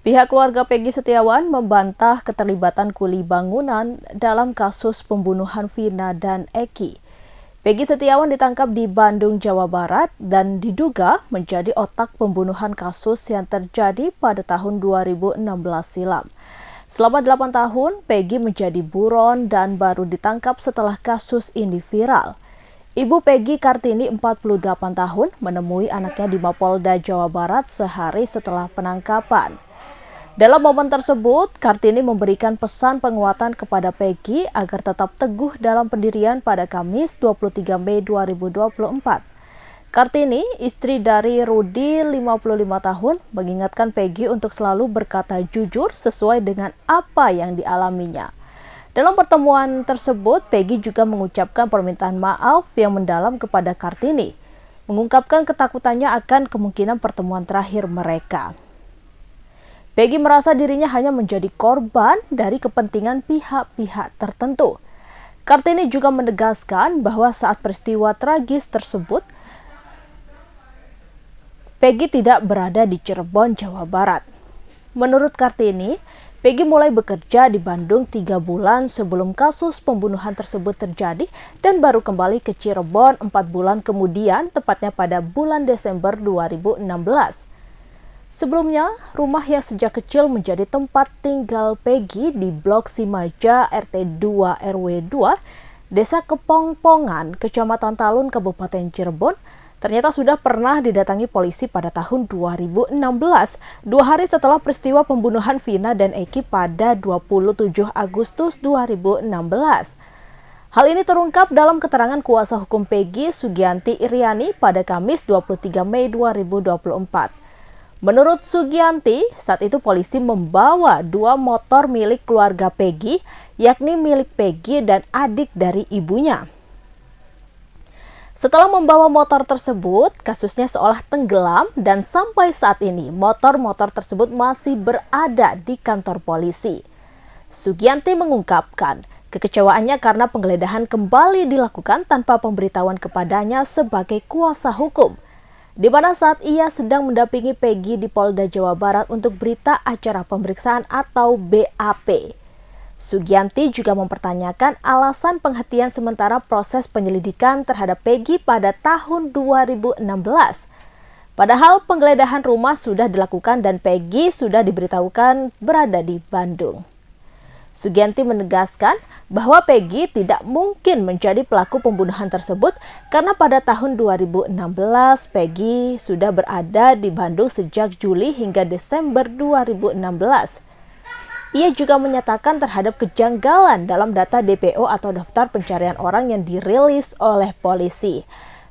Pihak keluarga Peggy Setiawan membantah keterlibatan kuli bangunan dalam kasus pembunuhan Vina dan Eki. Peggy Setiawan ditangkap di Bandung, Jawa Barat dan diduga menjadi otak pembunuhan kasus yang terjadi pada tahun 2016 silam. Selama 8 tahun, Peggy menjadi buron dan baru ditangkap setelah kasus ini viral. Ibu Peggy Kartini, 48 tahun, menemui anaknya di Mapolda, Jawa Barat sehari setelah penangkapan. Dalam momen tersebut, Kartini memberikan pesan penguatan kepada Peggy agar tetap teguh dalam pendirian pada Kamis 23 Mei 2024. Kartini, istri dari Rudi, 55 tahun, mengingatkan Peggy untuk selalu berkata jujur sesuai dengan apa yang dialaminya. Dalam pertemuan tersebut, Peggy juga mengucapkan permintaan maaf yang mendalam kepada Kartini, mengungkapkan ketakutannya akan kemungkinan pertemuan terakhir mereka. Peggy merasa dirinya hanya menjadi korban dari kepentingan pihak-pihak tertentu. Kartini juga menegaskan bahwa saat peristiwa tragis tersebut, Peggy tidak berada di Cirebon, Jawa Barat. Menurut Kartini, Peggy mulai bekerja di Bandung 3 bulan sebelum kasus pembunuhan tersebut terjadi dan baru kembali ke Cirebon 4 bulan kemudian, tepatnya pada bulan Desember 2016. Sebelumnya, rumah yang sejak kecil menjadi tempat tinggal Peggy di Blok Simaja RT 2 RW 2, Desa Kepongpongan, Kecamatan Talun, Kabupaten Cirebon, ternyata sudah pernah didatangi polisi pada tahun 2016, 2 hari setelah peristiwa pembunuhan Vina dan Eki pada 27 Agustus 2016. Hal ini terungkap dalam keterangan kuasa hukum Peggy, Sugianti Iriani, pada Kamis 23 Mei 2024. Menurut Sugianti, saat itu polisi membawa 2 motor milik keluarga Peggy, yakni milik Peggy dan adik dari ibunya. Setelah membawa motor tersebut, kasusnya seolah tenggelam dan sampai saat ini motor-motor tersebut masih berada di kantor polisi. Sugianti mengungkapkan kekecewaannya karena penggeledahan kembali dilakukan tanpa pemberitahuan kepadanya sebagai kuasa hukum, di mana saat ia sedang mendampingi Peggy di Polda Jawa Barat untuk berita acara pemeriksaan atau BAP. Sugianti juga mempertanyakan alasan penghentian sementara proses penyelidikan terhadap Peggy pada tahun 2016. Padahal penggeledahan rumah sudah dilakukan dan Peggy sudah diberitahukan berada di Bandung. Sugianti menegaskan bahwa Peggy tidak mungkin menjadi pelaku pembunuhan tersebut karena pada tahun 2016 Peggy sudah berada di Bandung sejak Juli hingga Desember 2016. Ia juga menyatakan terhadap kejanggalan dalam data DPO atau daftar pencarian orang yang dirilis oleh polisi.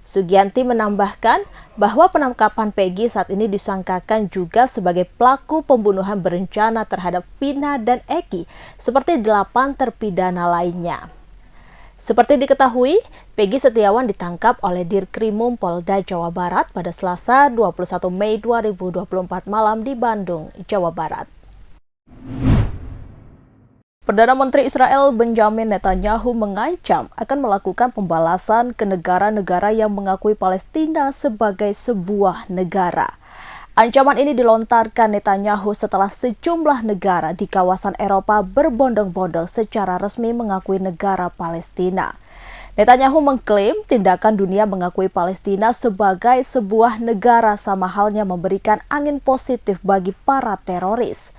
Sugianti menambahkan bahwa penangkapan Peggy saat ini disangkakan juga sebagai pelaku pembunuhan berencana terhadap Vina dan Eki, seperti 8 terpidana lainnya. Seperti diketahui, Peggy Setiawan ditangkap oleh Dirkrimum Polda Jawa Barat pada Selasa 21 Mei 2024 malam di Bandung, Jawa Barat. Perdana Menteri Israel Benjamin Netanyahu mengancam akan melakukan pembalasan ke negara-negara yang mengakui Palestina sebagai sebuah negara. Ancaman ini dilontarkan Netanyahu setelah sejumlah negara di kawasan Eropa berbondong-bondong secara resmi mengakui negara Palestina. Netanyahu mengklaim tindakan dunia mengakui Palestina sebagai sebuah negara sama halnya memberikan angin positif bagi para teroris.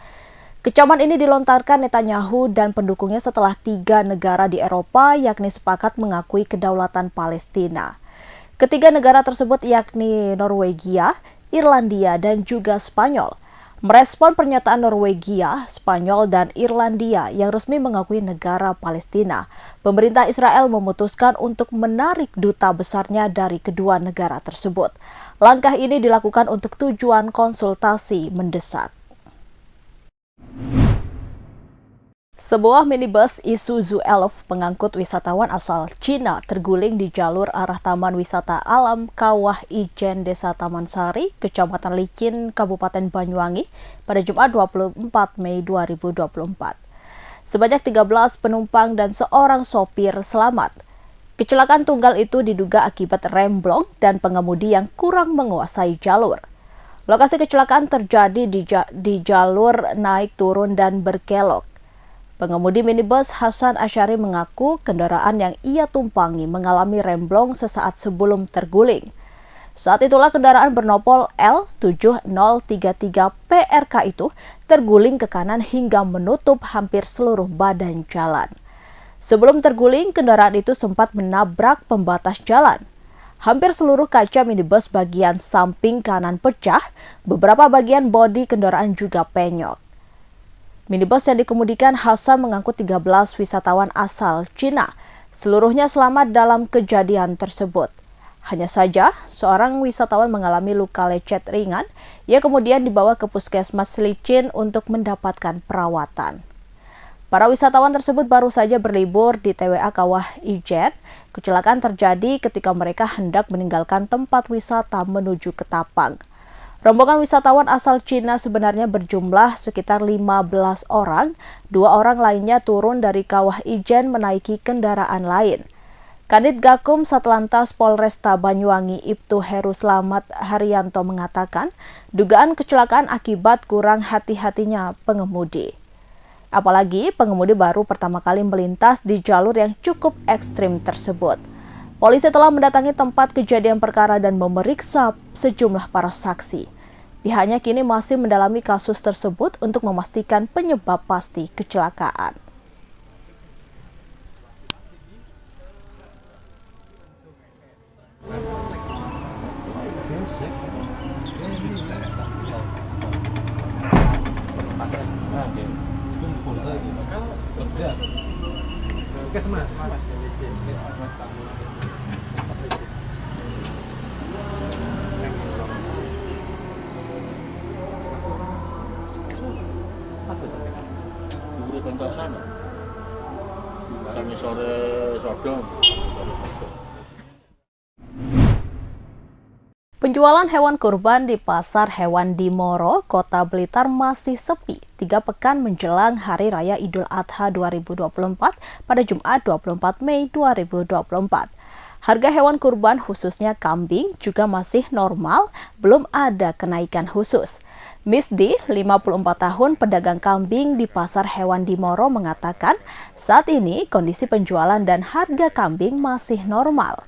Kecaman ini dilontarkan Netanyahu dan pendukungnya setelah 3 negara di Eropa yakni sepakat mengakui kedaulatan Palestina. Ketiga negara tersebut yakni Norwegia, Irlandia, dan juga Spanyol merespon pernyataan Norwegia, Spanyol, dan Irlandia yang resmi mengakui negara Palestina. Pemerintah Israel memutuskan untuk menarik duta besarnya dari kedua negara tersebut. Langkah ini dilakukan untuk tujuan konsultasi mendesak. Sebuah minibus Isuzu Elf pengangkut wisatawan asal Cina terguling di jalur arah Taman Wisata Alam Kawah Ijen Desa Taman Sari, Kecamatan Licin, Kabupaten Banyuwangi pada Jumat 24 Mei 2024. Sebanyak 13 penumpang dan seorang sopir selamat. Kecelakaan tunggal itu diduga akibat remblong dan pengemudi yang kurang menguasai jalur. Lokasi kecelakaan terjadi di jalur naik turun dan berkelok. Pengemudi minibus Hasan Asyari mengaku kendaraan yang ia tumpangi mengalami remblong sesaat sebelum terguling. Saat itulah kendaraan bernopol L7033 PRK itu terguling ke kanan hingga menutup hampir seluruh badan jalan. Sebelum terguling, kendaraan itu sempat menabrak pembatas jalan. Hampir seluruh kaca minibus bagian samping kanan pecah, beberapa bagian bodi kendaraan juga penyok. Minibus yang dikemudikan Hasan mengangkut 13 wisatawan asal Cina. Seluruhnya selamat dalam kejadian tersebut. Hanya saja, seorang wisatawan mengalami luka lecet ringan. Ia kemudian dibawa ke Puskesmas Slicin untuk mendapatkan perawatan. Para wisatawan tersebut baru saja berlibur di TWA Kawah Ijen. Kecelakaan terjadi ketika mereka hendak meninggalkan tempat wisata menuju ke Tapang. Rombongan wisatawan asal Cina sebenarnya berjumlah sekitar 15 orang. 2 orang lainnya turun dari Kawah Ijen menaiki kendaraan lain. Kanit Gakum Satlantas Polresta Banyuwangi Ibtu Heru Slamet Haryanto mengatakan dugaan kecelakaan akibat kurang hati-hatinya pengemudi. Apalagi pengemudi baru pertama kali melintas di jalur yang cukup ekstrim tersebut. Polisi telah mendatangi tempat kejadian perkara dan memeriksa sejumlah para saksi. Pihaknya kini masih mendalami kasus tersebut untuk memastikan penyebab pasti kecelakaan. Penjualan hewan kurban di Pasar Hewan di Moro, Kota Blitar masih sepi 3 pekan menjelang Hari Raya Idul Adha 2024 pada Jumat 24 Mei 2024. Harga hewan kurban khususnya kambing juga masih normal, belum ada kenaikan khusus. Misdi, 54 tahun pedagang kambing di Pasar Hewan di Moro mengatakan saat ini kondisi penjualan dan harga kambing masih normal.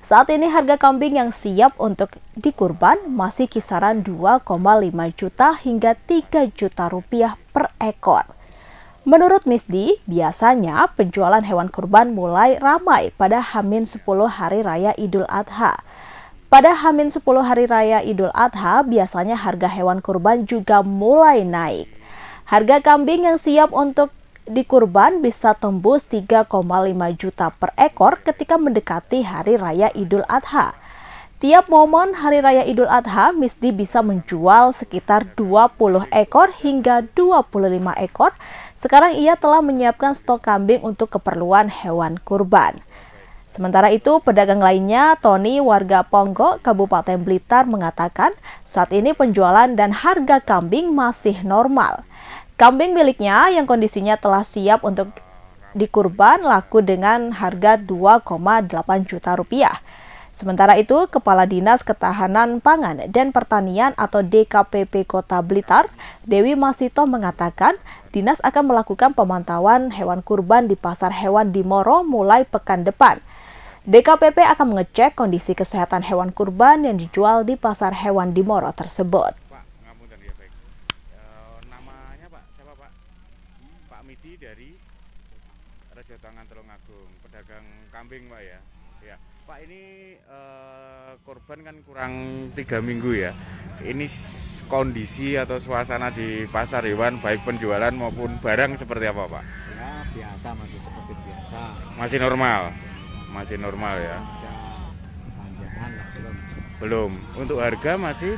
Saat ini harga kambing yang siap untuk dikurban masih kisaran 2,5 juta hingga 3 juta rupiah per ekor. Menurut Misdi, biasanya penjualan hewan kurban mulai ramai pada H-10 Hari Raya Idul Adha. Pada H-10 Hari Raya Idul Adha, biasanya harga hewan kurban juga mulai naik. Harga kambing yang siap untuk dikurban bisa tembus 3,5 juta per ekor ketika mendekati Hari Raya Idul Adha. Tiap momen Hari Raya Idul Adha, Misdi bisa menjual sekitar 20 ekor hingga 25 ekor. Sekarang ia telah menyiapkan stok kambing untuk keperluan hewan kurban. Sementara itu, pedagang lainnya, Tony, warga Ponggo, Kabupaten Blitar, mengatakan saat ini penjualan dan harga kambing masih normal. Kambing miliknya yang kondisinya telah siap untuk dikurban laku dengan harga 2,8 juta rupiah. Sementara itu, Kepala Dinas Ketahanan Pangan dan Pertanian atau DKPP Kota Blitar, Dewi Masito mengatakan dinas akan melakukan pemantauan hewan kurban di Pasar Hewan di Moro mulai pekan depan. DKPP akan mengecek kondisi kesehatan hewan kurban yang dijual di Pasar Hewan di Moro tersebut. Pak Midi dari Rejo Tangan Tulungagung, pedagang kambing Pak ya. Ya, Pak ini korban kan kurang 3 minggu ya. Ini kondisi atau suasana di pasar hewan baik penjualan maupun barang seperti apa Pak? Ya biasa, masih seperti biasa. Masih normal, masih normal ya. Ada tanjakan belum? Belum. Untuk harga masih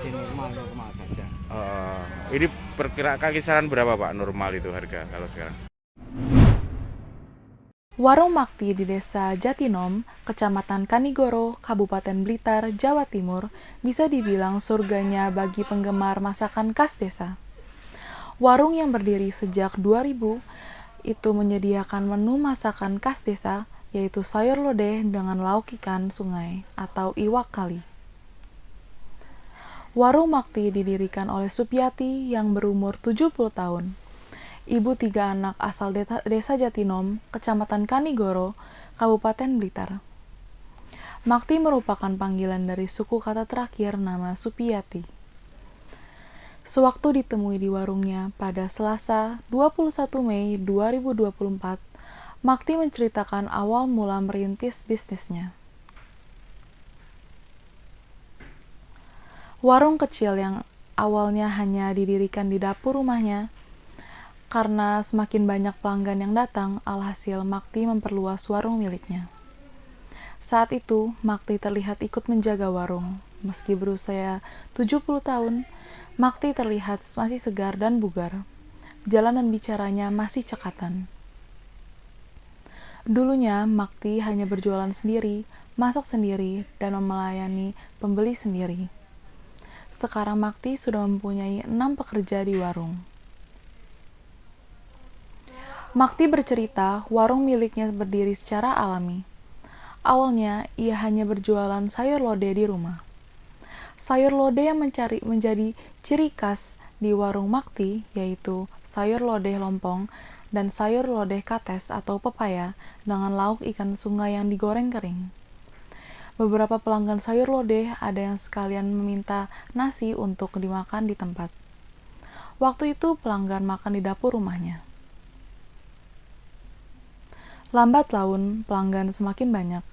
normal saja. Ini perkirakan kisaran berapa Pak normal itu harga kalau sekarang? Warung Makti di Desa Jatinom, Kecamatan Kanigoro, Kabupaten Blitar, Jawa Timur, bisa dibilang surganya bagi penggemar masakan khas desa. Warung yang berdiri sejak 2000 itu menyediakan menu masakan khas desa, yaitu sayur lodeh dengan lauk ikan sungai atau iwak kali. Warung Makti didirikan oleh Supiati yang berumur 70 tahun. Ibu 3 anak asal Desa Jatinom, Kecamatan Kanigoro, Kabupaten Blitar. Makti merupakan panggilan dari suku kata terakhir nama Supiati. Sewaktu ditemui di warungnya pada Selasa 21 Mei 2024, Makti menceritakan awal mula merintis bisnisnya. Warung kecil yang awalnya hanya didirikan di dapur rumahnya, karena semakin banyak pelanggan yang datang, alhasil Makti memperluas warung miliknya. Saat itu, Makti terlihat ikut menjaga warung. Meski berusia 70 tahun, Makti terlihat masih segar dan bugar. Jalan dan bicaranya masih cekatan. Dulunya, Makti hanya berjualan sendiri, masak sendiri, dan melayani pembeli sendiri. Sekarang Makti sudah mempunyai 6 pekerja di warung. Makti bercerita warung miliknya berdiri secara alami. Awalnya, ia hanya berjualan sayur lodeh di rumah. Sayur lodeh yang menjadi ciri khas di warung Makti, yaitu sayur lodeh lompong dan sayur lodeh kates atau pepaya dengan lauk ikan sungai yang digoreng kering. Beberapa pelanggan sayur lodeh ada yang sekalian meminta nasi untuk dimakan di tempat. Waktu itu pelanggan makan di dapur rumahnya. Lambat laun, pelanggan semakin banyak.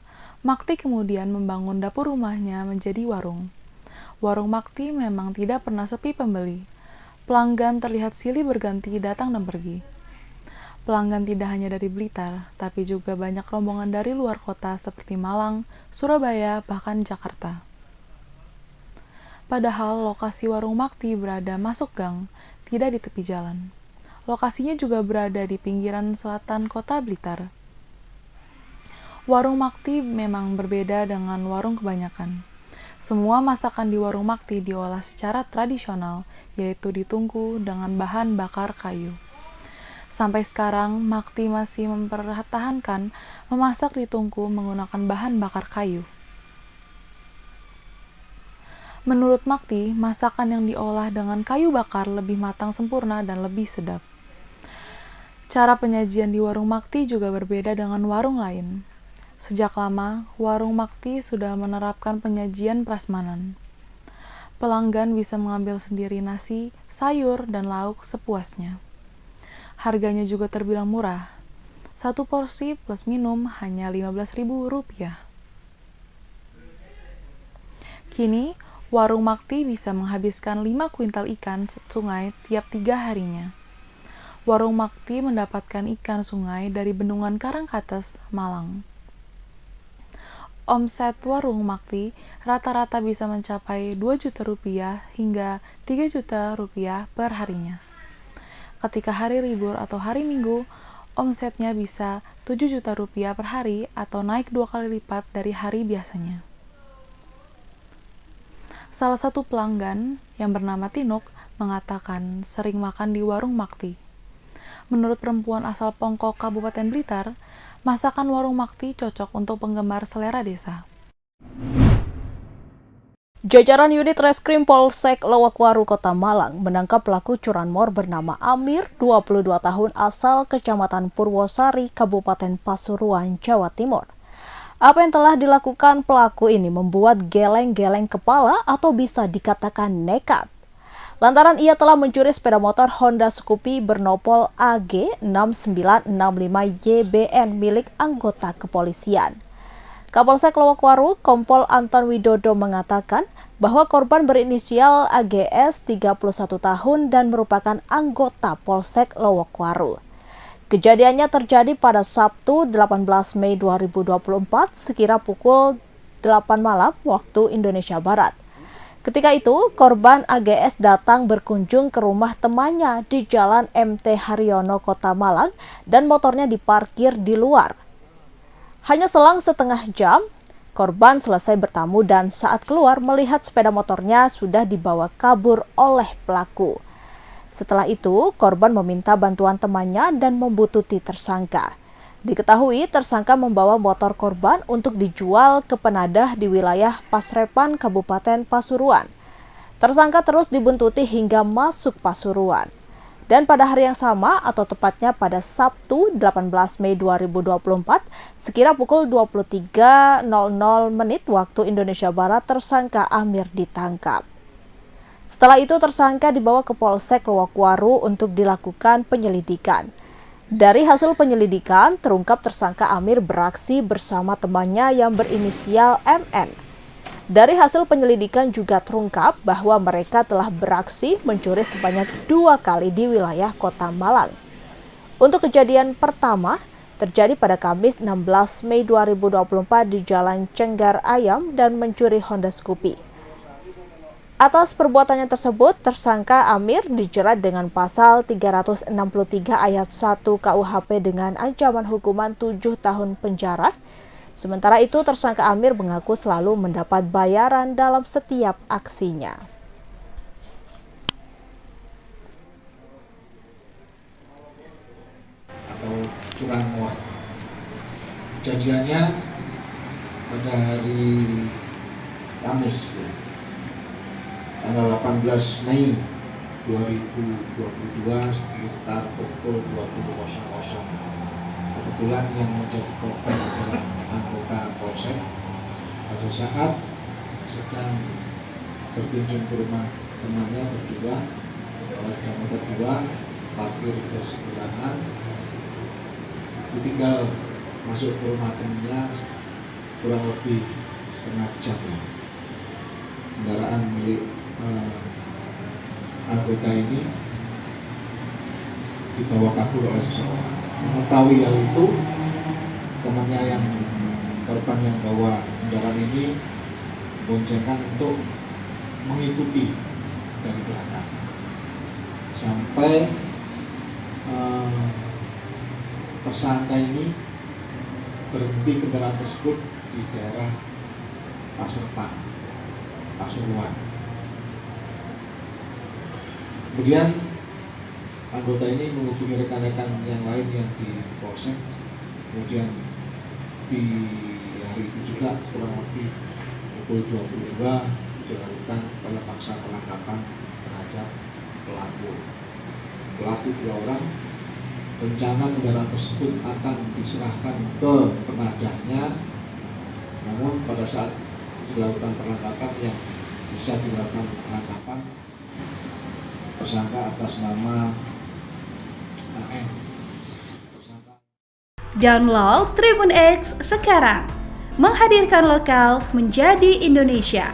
Makti kemudian membangun dapur rumahnya menjadi warung. Warung Makti memang tidak pernah sepi pembeli. Pelanggan terlihat silih berganti datang dan pergi. Pelanggan tidak hanya dari Blitar, tapi juga banyak rombongan dari luar kota seperti Malang, Surabaya, bahkan Jakarta. Padahal lokasi warung Makti berada masuk gang, tidak di tepi jalan. Lokasinya juga berada di pinggiran selatan kota Blitar. Warung Makti memang berbeda dengan warung kebanyakan. Semua masakan di warung Makti diolah secara tradisional, yaitu ditungku dengan bahan bakar kayu. Sampai sekarang, Makti masih mempertahankan memasak di tungku menggunakan bahan bakar kayu. Menurut Makti, masakan yang diolah dengan kayu bakar lebih matang sempurna dan lebih sedap. Cara penyajian di warung Makti juga berbeda dengan warung lain. Sejak lama, warung Makti sudah menerapkan penyajian prasmanan. Pelanggan bisa mengambil sendiri nasi, sayur, dan lauk sepuasnya. Harganya juga terbilang murah. Satu porsi plus minum hanya Rp15.000. Kini, warung Makti bisa menghabiskan 5 kuintal ikan sungai tiap 3 harinya. Warung Makti mendapatkan ikan sungai dari Bendungan Karangkates, Malang. Omset warung Makti rata-rata bisa mencapai Rp2 juta hingga Rp3 juta per harinya. Ketika hari libur atau hari Minggu, omsetnya bisa Rp7 juta per hari atau naik 2 kali lipat dari hari biasanya. Salah satu pelanggan yang bernama Tinuk mengatakan sering makan di warung Makti. Menurut perempuan asal Pongkok, Kabupaten Blitar, masakan warung Makti cocok untuk penggemar selera desa. Jajaran unit reskrim Polsek Lowokwaru, Kota Malang menangkap pelaku curanmor bernama Amir, 22 tahun asal Kecamatan Purwosari, Kabupaten Pasuruan, Jawa Timur. Apa yang telah dilakukan pelaku ini membuat geleng-geleng kepala atau bisa dikatakan nekat. Lantaran ia telah mencuri sepeda motor Honda Scoopy bernopol AG 6965YBN milik anggota kepolisian. Kapolsek Lowokwaru, Kompol Anton Widodo mengatakan bahwa korban berinisial AGS 31 tahun dan merupakan anggota Polsek Lowokwaru. Kejadiannya terjadi pada Sabtu 18 Mei 2024 sekira pukul 8 malam waktu Indonesia Barat. Ketika itu, korban AGS datang berkunjung ke rumah temannya di Jalan MT Haryono, Kota Malang, dan motornya diparkir di luar. Hanya selang setengah jam, korban selesai bertamu dan saat keluar melihat sepeda motornya sudah dibawa kabur oleh pelaku. Setelah itu, korban meminta bantuan temannya dan membuntuti tersangka. Diketahui tersangka membawa motor korban untuk dijual ke penadah di wilayah Pasrepan, Kabupaten Pasuruan. Tersangka terus dibuntuti hingga masuk Pasuruan. Dan pada hari yang sama atau tepatnya pada Sabtu 18 Mei 2024, sekira pukul 23.00 waktu Indonesia Barat, tersangka Amir ditangkap. Setelah itu tersangka dibawa ke Polsek Lowokwaru untuk dilakukan penyelidikan. Dari hasil penyelidikan, terungkap tersangka Amir beraksi bersama temannya yang berinisial MN. Dari hasil penyelidikan juga terungkap bahwa mereka telah beraksi mencuri sebanyak 2 kali di wilayah Kota Malang. Untuk kejadian pertama, terjadi pada Kamis 16 Mei 2024 di Jalan Cenggar Ayam dan mencuri Honda Scoopy. Atas perbuatannya tersebut, tersangka Amir dijerat dengan pasal 363 ayat 1 KUHP dengan ancaman hukuman 7 tahun penjara. Sementara itu, tersangka Amir mengaku selalu mendapat bayaran dalam setiap aksinya. Atau curanmor. Kejadiannya pada hari Kamis, tanggal 18 Mei 2022 sekitar pukul 20.00. Kebetulan yang menjadi korban adalah anggota Polsek pada saat sedang berkunjung ke rumah temannya berdua, yang berdua parkir bersebelahan, ditinggal masuk ke rumah temannya kurang lebih setengah jam. Kendaraan milik anggota ini dibawa kabur oleh seseorang. Mengetahui hal itu, temannya yang korban yang bawa kendaraan ini boncengkan untuk mengikuti dari belakang sampai tersangka ini berhenti kendaraan tersebut di daerah Paserta, Pasuruan. Kemudian anggota ini menghubungi rekan-rekan yang lain yang di Polsek. Kemudian di hari itu juga kurang lebih pukul 22 dilakukan upaya paksa penangkapan terhadap pelaku. Pelaku 2 orang. Rencana kendaraan tersebut akan diserahkan ke penadahnya. Namun pada saat dilakukan penangkapan yang bisa dilakukan penangkapan tersangka atas nama AN. Download Tribun X sekarang, menghadirkan lokal menjadi Indonesia.